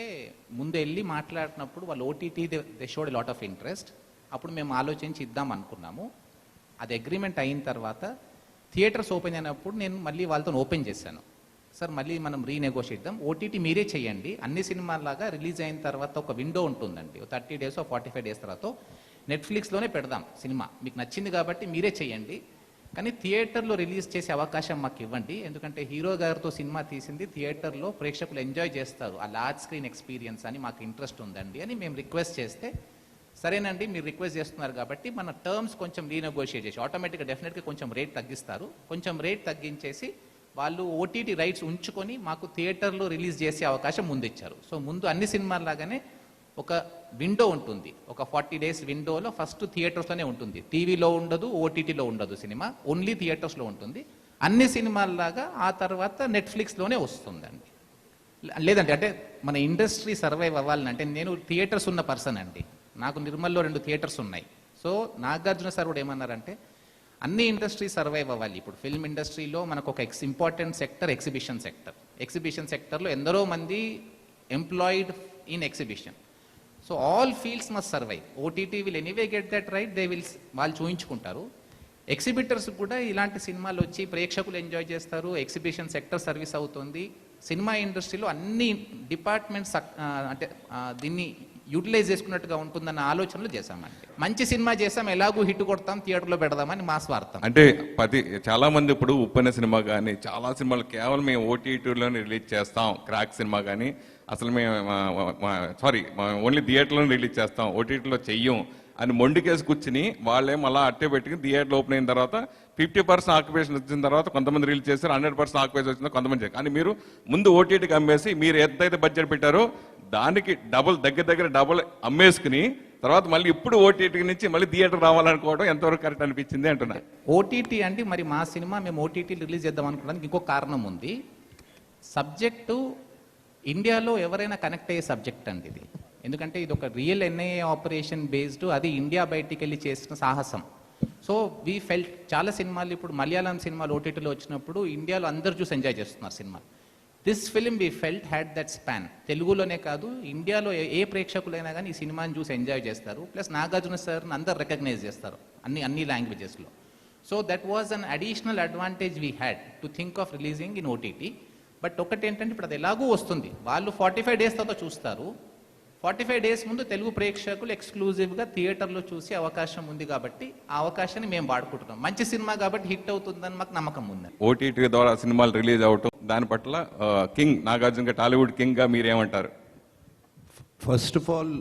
ముందు వెళ్ళి మాట్లాడినప్పుడు వాళ్ళు OTT they showed lot of interest. అప్పుడు మేము ఆలోచించి ఇద్దాం అనుకున్నాము. అది అగ్రిమెంట్ అయిన తర్వాత థియేటర్స్ ఓపెన్ అయినప్పుడు నేను మళ్ళీ వాళ్ళతో ఓపెన్ చేశాను, సార్ మళ్ళీ మనం రీనెగోషియేట్ చేద్దాం, ఓటీటీ మీరే చేయండి, అన్ని సినిమాలాగా రిలీజ్ అయిన తర్వాత ఒక విండో ఉంటుందండి, 30 days 45 days తర్వాత నెట్ఫ్లిక్స్లోనే పెడదాం సినిమా, మీకు నచ్చింది కాబట్టి మీరే చేయండి, కానీ థియేటర్లో రిలీజ్ చేసే అవకాశం మాకు ఇవ్వండి, ఎందుకంటే హీరో గారితో సినిమా తీసింది థియేటర్లో ప్రేక్షకులు ఎంజాయ్ చేస్తారు, ఆ లార్జ్ స్క్రీన్ ఎక్స్పీరియన్స్ అని మాకు ఇంట్రెస్ట్ ఉందండి అని మేము రిక్వెస్ట్ చేస్తే, సరేనండి మీరు రిక్వెస్ట్ చేస్తున్నారు కాబట్టి మన టర్మ్స్ కొంచెం రీనెగోషియేట్ చేసి ఆటోమేటిక్గా డెఫినెట్గా కొంచెం రేట్ తగ్గిస్తారు, కొంచెం రేట్ తగ్గించేసి వాళ్ళు ఓటీటీ రైట్స్ ఉంచుకొని మాకు థియేటర్లో రిలీజ్ చేసే అవకాశం ముందు ఇచ్చారు. సో ముందు అన్ని సినిమాలాగానే ఒక విండో ఉంటుంది, ఒక 40 days విండోలో ఫస్ట్ థియేటర్స్లోనే ఉంటుంది, టీవీలో ఉండదు, ఓటీటీలో ఉండదు, సినిమా ఓన్లీ థియేటర్స్లో ఉంటుంది. అన్ని సినిమాల్లాగా ఆ తర్వాత నెట్ఫ్లిక్స్లోనే వస్తుందండి. లేదంటే అంటే మన ఇండస్ట్రీ సర్వైవ్ అవ్వాలంటే, నేను థియేటర్స్ ఉన్న పర్సన్ అండి, నాకు నిర్మల్లో 2 థియేటర్స్ ఉన్నాయి. సో నాగార్జున సార్ కూడా ఏమన్నారంటే అన్ని ఇండస్ట్రీ సర్వైవ్ అవ్వాలి. ఇప్పుడు ఫిల్మ్ ఇండస్ట్రీలో మనకు ఒక important sector exhibition sector. Exhibition సెక్టర్లో ఎందరో మంది employed in exhibition. So all fields must survive. OTT will anyway get that right, they will, వాళ్ళు చూయించుకుంటారు. ఎగ్జిబిటర్స్ కూడా ఇలాంటి సినిమాలు వచ్చి ప్రేక్షకులు ఎంజాయ్ చేస్తారు, ఎగ్జిబిషన్ సెక్టర్ సర్వీస్ అవుతుంది. సినిమా ఇండస్ట్రీలో అన్ని డిపార్ట్మెంట్స్ అంటే దీన్ని యూటిలైజ్ చేసుకున్నట్టుగా ఉంటుందన్న ఆలోచనలు చేశామండి. మంచి సినిమా చేసాం, ఎలాగూ హిట్ కొడతాం, థియేటర్లో పెడదామని మా స్వార్థం. అంటే చాలా మంది ఇప్పుడు ఉప్పెన సినిమా కానీ చాలా సినిమాలు కేవలం మేము ఓటీటీలోనే రిలీజ్ చేస్తాం, క్రాక్ సినిమా కానీ అసలు మేము ఓన్లీ థియేటర్లోనే రిలీజ్ చేస్తాం, ఓటీటీలో చెయ్యం అని మొండికేసి కూర్చుని వాళ్ళేం అలా అట్టే పెట్టుకుని థియేటర్లో ఓపెన్ అయిన తర్వాత 50% ఆక్యుపేషన్ వచ్చిన తర్వాత కొంతమంది రిలీజ్ చేస్తారు, 100% ఆక్యుపేషన్ వచ్చిన కొంతమంది. కానీ మీరు ముందు ఓటీటీకి అమ్మేసి మీరు ఎంతైతే బడ్జెట్ పెట్టారో దానికి దగ్గర డబుల్ అమ్మేసుకుని తర్వాత మళ్ళీ ఇప్పుడు ఓటీటీ నుంచి మళ్ళీ థియేటర్ రావాలనుకోవడం ఎంతవరకు కరెక్ట్ అనిపించింది అంటున్నా. ఓటీటీ అంటే మరి మా సినిమా మేము ఓటీటీ రిలీజ్ చేద్దాం అనుకోవడానికి ఇంకో కారణం ఉంది. సబ్జెక్టు ఇండియాలో ఎవరైనా కనెక్ట్ అయ్యే సబ్జెక్ట్ అండి ఇది. ఎందుకంటే ఇది ఒక రియల్ ఎన్ఐఏ ఆపరేషన్ బేస్డ్, అది ఇండియా బయటికి వెళ్ళి చేసిన సాహసం. సో వీ ఫెల్ట్ చాలా సినిమాలు ఇప్పుడు మలయాళం సినిమాలు ఓటీటీలో వచ్చినప్పుడు ఇండియాలో అందరు చూసి ఎంజాయ్ చేస్తున్నారు cinema. This film we felt had that span. తెలుగులోనే కాదు ఇండియాలో ఏ ప్రేక్షకులైనా కానీ ఈ సినిమాని చూసి ఎంజాయ్ చేస్తారు. ప్లస్ నాగార్జున సార్ని అందరు రికగ్నైజ్ చేస్తారు అన్ని లాంగ్వేజెస్లో. So that was an additional advantage we had to think of releasing in OTT. But ఒకటి ఏంటంటే ఇప్పుడు అది ఎలాగూ వస్తుంది, వాళ్ళు 45 days తర్వాత చూస్తారు. 45 days ముందు తెలుగు ప్రేక్షకులు ఎక్స్క్లూజివ్గా థియేటర్లో చూసే అవకాశం ఉంది కాబట్టి ఆ అవకాశాన్ని మేము వాడుకుంటున్నాం. మంచి సినిమా కాబట్టి హిట్ అవుతుందని మాకు నమ్మకం ఉంది. ఓటీటీ ద్వారా సినిమాలు రిలీజ్ అవటం దాని పట్ల కింగ్ నాగార్జున టాలీవుడ్ కింగ్ గా మీరేమంటారు? ఫస్ట్ ఆఫ్ ఆల్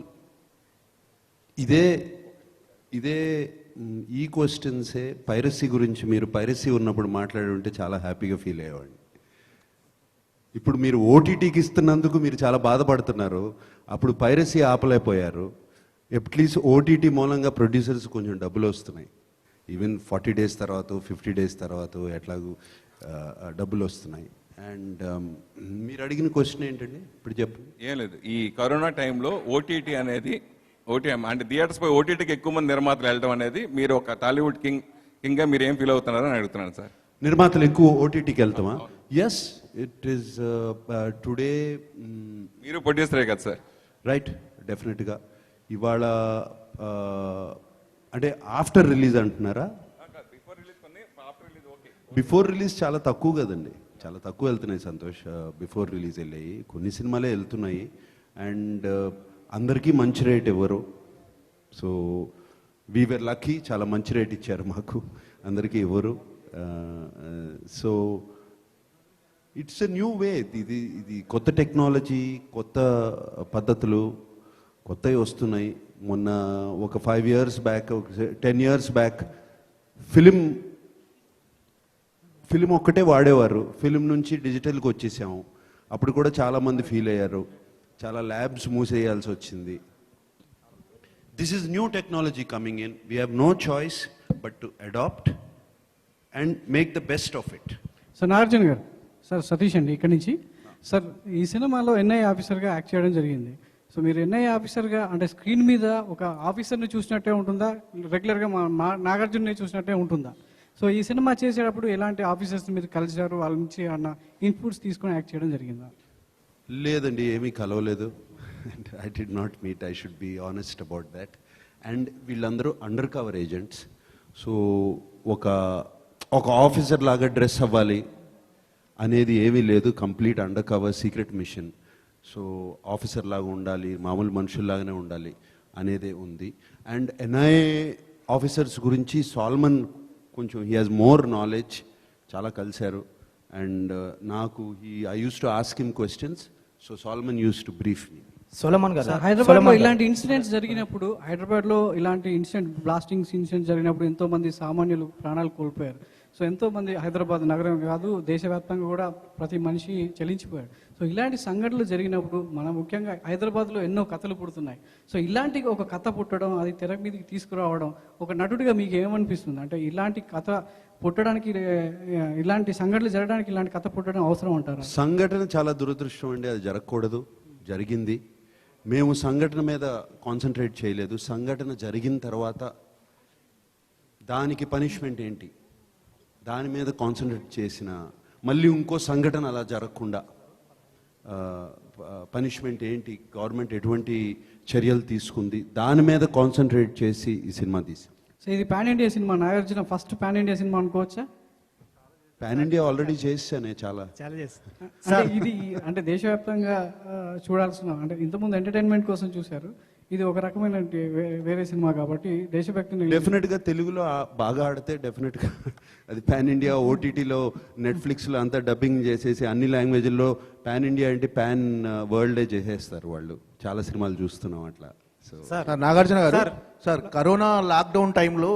ఇదే ఈ క్వశ్చన్సే పైరసీ గురించి మీరు పైరసీ ఉన్నప్పుడు మాట్లాడి ఉంటే చాలా హ్యాపీగా ఫీల్ అయ్యేవాడిని. ఇప్పుడు మీరు ఓటీటీకి ఇస్తున్నందుకు మీరు చాలా బాధపడుతున్నారు, అప్పుడు పైరసీ ఆపలేకపోయారు. అట్లీస్ట్ ఓటీటీ మూలంగా ప్రొడ్యూసర్స్ కొంచెం డబ్బులు వస్తున్నాయి. ఈవెన్ 40 days తర్వాత 50 days తర్వాత ఎట్లాగూ డబ్బులు వస్తున్నాయి. అండ్ మీరు అడిగిన క్వశ్చన్ ఏంటండి ఇప్పుడు చెప్పండి. ఏం లేదు, ఈ కరోనా టైంలో ఓటీటీ అనేది అంటే థియేటర్స్ పై ఓటీటీకి ఎక్కువ మంది నిర్మాతలు వెళ్ళడం అనేది మీరు ఒక టాలీవుడ్ కింగ్ గా మీరు ఏం ఫీల్ అవుతున్నారని అడుగుతున్నాను సార్. నిర్మాతలు ఎక్కువ ఓటీటీకి వెళ్తామా? Yes, it is today. మీరు ప్రొడ్యూసరే కదా సార్? రైట్, డెఫినెట్గా. ఇవాళ అంటే ఆఫ్టర్ రిలీజ్ అంటున్నారా? బిఫోర్ రిలీజ్ చాలా తక్కువ కదండి, చాలా తక్కువ వెళ్తున్నాయి సంతోష్. బిఫోర్ రిలీజ్ వెళ్ళాయి, కొన్ని సినిమాలే వెళ్తున్నాయి. అండ్ అందరికీ మంచి రేట్ ఇవ్వరు. సో వీఆర్ లక్కీ, చాలా మంచి రేట్ ఇచ్చారు మాకు, అందరికీ ఇవ్వరు. So it's a new way. ఇది కొత్త టెక్నాలజీ, కొత్త పద్ధతులు కొత్తవి వస్తున్నాయి. మొన్న ఒక 5 years back, 10 years back film ఒక్కటే వాడేవారు. ఫిలిం నుంచి డిజిటల్కి వచ్చేసాము. అప్పుడు కూడా చాలామంది ఫీల్ అయ్యారు, చాలా ల్యాబ్స్ మూసేయాల్సి వచ్చింది. This is new technology coming in. We have no choice but to adapt and make the best of it. Sir Nagarjuna గారు, సార్ సతీష్ అండి ఇక్కడి నుంచి. సార్ ఈ సినిమాలో ఎన్ఐఏ ఆఫీసర్గా యాక్ట్ చేయడం జరిగింది. సో మీరు ఎన్ఐఏ ఆఫీసర్గా అంటే స్క్రీన్ మీద ఒక ఆఫీసర్ని చూసినట్టే ఉంటుందా, రెగ్యులర్గా నాగార్జున్ని చూసినట్టే ఉంటుందా? సో ఈ సినిమా చేసేటప్పుడు ఎలాంటి ఆఫీసర్స్ మీరు కలిసారు, వాళ్ళ నుంచి అన్న ఇన్పుట్స్ తీసుకొని యాక్ట్ చేయడం జరిగిందా? లేదండి, ఏమీ కలవలేదు. I did not meet, I should be honest about that. And వీళ్ళందరూ అండర్ కవర్ ఏజెంట్స్. సో ఒక ఆఫీసర్ లాగా డ్రెస్ అవ్వాలి అనేది ఏమీ లేదు. Complete undercover secret mission. So officer లాగా ఉండాలి, మామూలు మనుషుల్లాగానే ఉండాలి అనేదే ఉంది. అండ్ ఎన్ఐఏ ఆఫీసర్స్ గురించి సాల్మన్ కొంచెం హీ హాజ్ మోర్ నాలెడ్జ్, చాలా కలిశారు. అండ్ నాకు I use to ask him questions. So Solomon use to brief me. Solomon గారు, హైదరాబాద్లో ఇలాంటి ఇన్సిడెంట్స్ జరిగినప్పుడు, హైదరాబాద్లో ఇలాంటి బ్లాస్టింగ్స్ ఇన్సిడెంట్స్ జరిగినప్పుడు ఎంతోమంది సామాన్యులు ప్రాణాలు కోల్పోయారు. సో ఎంతోమంది హైదరాబాద్ నగరం కాదు దేశవ్యాప్తంగా కూడా ప్రతి మనిషి చలించిపోయాడు. సో ఇలాంటి సంఘటనలు జరిగినప్పుడు మనం ముఖ్యంగా హైదరాబాద్లో ఎన్నో కథలు పుడుతున్నాయి. సో ఇలాంటి ఒక కథ పుట్టడం, అది తెర మీదకి తీసుకురావడం, ఒక నటుడిగా మీకు ఏమనిపిస్తుంది? అంటే ఇలాంటి కథ పుట్టడానికి ఇలాంటి సంఘటనలు జరగడానికి ఇలాంటి కథ పుట్టడం అవసరం అంటారా? సంఘటన చాలా దురదృష్టం అండి, అది జరగకూడదు, జరిగింది. మేము సంఘటన మీద కాన్సన్ట్రేట్ చేయలేదు. సంఘటన జరిగిన తర్వాత దానికి పనిష్మెంట్ ఏంటి, దాని మీద కాన్సన్ట్రేట్ చేసిన మళ్ళీ ఇంకో సంఘటన అలా జరగకుండా పనిష్మెంట్ ఏంటి, గవర్నమెంట్ ఎటువంటి చర్యలు తీసుకుంది, దాని మీద కాన్సన్ట్రేట్ చేసి ఈ సినిమా తీసాం. సో ఇది pan India cinema, Nagarjuna first pan India cinema అనుకోవచ్చా? పాన్ ఇండియా ఆల్రెడీ చేశానే చాలా. అంటే ఇది అంటే దేశవ్యాప్తంగా చూడాల్సిన, అంటే ఇంతకుముందు ఎంటర్టైన్మెంట్ కోసం చూశారు, ఇది ఒక రకమైన వేరే సినిమా కాబట్టి దేశభక్తిని డెఫినెట్గా తెలుగులో బాగా ఆడితే డెఫినెట్గా అది పాన్ ఇండియా. ఓటీటీలో నెట్ఫ్లిక్స్లో అంతా డబ్బింగ్ చేసేసి అన్ని లాంగ్వేజ్ల్లో పాన్ ఇండియా అంటే పాన్ వరల్డే చేసేస్తారు వాళ్ళు. చాలా సినిమాలు చూస్తున్నాం అట్లా. సో నాగార్జున గారు, సార్ కరోనా లాక్డౌన్ టైంలో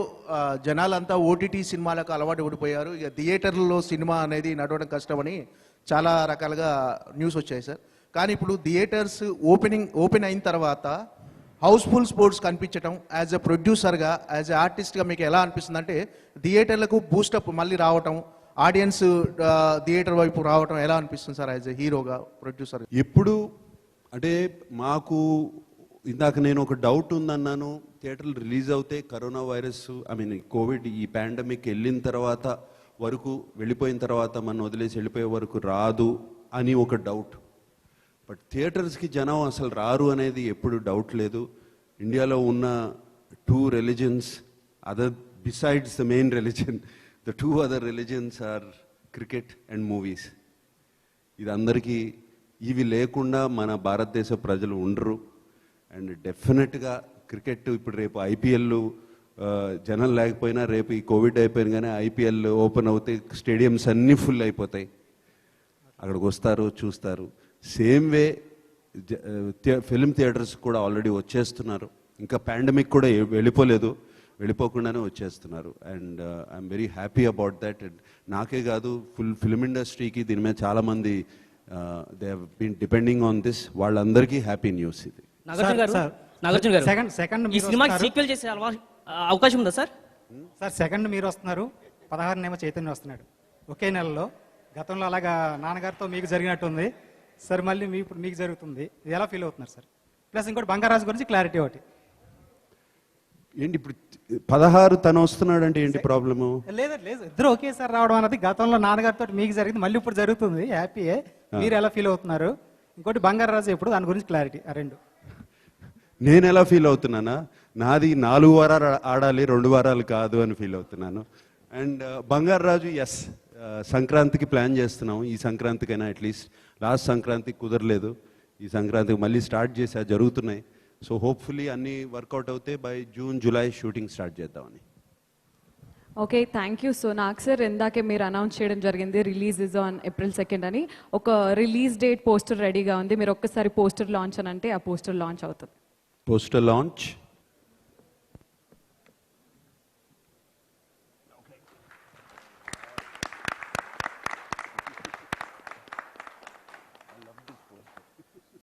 జనాలంతా ఓటీటీ సినిమాలకు అలవాటు పడిపోయారు. ఇక థియేటర్లలో సినిమా అనేది నడవడం కష్టమని చాలా రకాలుగా న్యూస్ వచ్చాయి సార్. కానీ ఇప్పుడు థియేటర్స్ ఓపెన్ అయిన తర్వాత హౌస్ఫుల్ స్పోర్ట్స్ కనిపించడం, యాజ్ ఎ ప్రొడ్యూసర్గా, యాజ్ ఎ ఆర్టిస్ట్గా మీకు ఎలా అనిపిస్తుంది? అంటే థియేటర్లకు బూస్టప్ మళ్ళీ రావటం, ఆడియన్స్ థియేటర్ వైపు రావటం ఎలా అనిపిస్తుంది సార్ యాజ్ ఎ హీరోగా, ప్రొడ్యూసర్? ఎప్పుడు అంటే మాకు ఇందాక నేను ఒక డౌట్ ఉందన్నాను, థియేటర్లు రిలీజ్ అవుతే కరోనా వైరస్ కోవిడ్ ఈ పాండమిక్ వెళ్ళిన తర్వాత వరకు, వెళ్ళిపోయిన తర్వాత మనం వదిలేసి వెళ్ళిపోయే వరకు రాదు అని ఒక డౌట్. బట్ థియేటర్స్కి జనం అసలు రారు అనేది ఎప్పుడు డౌట్ లేదు. ఇండియాలో ఉన్న 2 religions other besides the main religion, the 2 other religions are cricket and movies. ఇది అందరికీ, ఇవి లేకుండా మన భారతదేశ ప్రజలు ఉండరు. అండ్ డెఫినెట్గా క్రికెట్ ఇప్పుడు రేపు ఐపీఎల్ జనం లేకపోయినా రేపు ఈ కోవిడ్ అయిపోయిన కానీ ఐపీఎల్ ఓపెన్ అవుతే స్టేడియంస్ అన్నీ ఫుల్ అయిపోతాయి, అక్కడికి వస్తారు చూస్తారు. సేమ్ వే ఫిల్మ్ థియేటర్స్ కూడా ఆల్రెడీ వచ్చేస్తున్నారు. ఇంకా పాండమిక్ కూడా వెళ్ళిపోలేదు, వెళ్ళిపోకుండానే వచ్చేస్తున్నారు. And I'm very happy about that. And నాకే కాదు, ఫుల్ ఫిల్మ్ ఇండస్ట్రీకి దీని మీద చాలామంది they have been depending on this, వాళ్ళందరికీ హ్యాపీ న్యూస్ ఇది. నాగార్జున గారు సెకండ్ ఈ సినిమాకి సీక్వెల్ చేసే అవకాశం ఉందా సార్? సార్ సెకండ్ మీరు వస్తున్నారు, 16 చైతన్య వస్తున్నాడు ఒకే నెలలో. గతంలో అలాగా నాన్నగారితో మీకు జరిగినట్టుంది సార్, మళ్ళీ ఇప్పుడు మీకు జరుగుతుంది, ఇది ఎలా ఫీల్ అవుతున్నారు సార్? ప్లస్ ఇంకోటి బంగారాజు గురించి క్లారిటీ ఒకటి ఏంటి, ఇప్పుడు 16 తను వస్తున్నాడు అంటే ఏంటి ప్రాబ్లము? లేదు ఇద్దరు ఒకేసారి రావడం అన్నది గతంలో నాన్నగారితో మీకు జరిగింది, మళ్ళీ ఇప్పుడు జరుగుతుంది, హ్యాపీయే. మీరు ఎలా ఫీల్ అవుతున్నారు? ఇంకోటి బంగారాజు ఎప్పుడు, దాని గురించి క్లారిటీ. ఆ రెండు నేను ఎలా ఫీల్ అవుతున్నానా, నాది 4 వారాలు ఆడాలి 2 వారాలు కాదు అని ఫీల్ అవుతున్నాను. అండ్ బంగారాజు ఎస్, సంక్రాంతికి ప్లాన్ చేస్తున్నాం, ఈ సంక్రాంతికైనా అట్లీస్ట్. లాస్ట్ సంక్రాంతికి కుదరలేదు, ఈ సంక్రాంతికి మళ్ళీ స్టార్ట్ చేసా, జరుగుతున్నాయి. సో హోప్ఫుల్లీ అన్నీ వర్కౌట్ అవుతే by June July shooting start చేద్దామని. Okay, thank you. సో నాకు సార్ ఇందాకే మీరు అనౌన్స్ చేయడం జరిగింది రిలీజ్ ఇస్ ఆన్ April 2 అని. ఒక రిలీజ్ డేట్ పోస్టర్ రెడీగా ఉంది, మీరు ఒక్కసారి పోస్టర్ లాంచ్ అని అంటే ఆ పోస్టర్ లాంచ్ అవుతుంది. Poster launch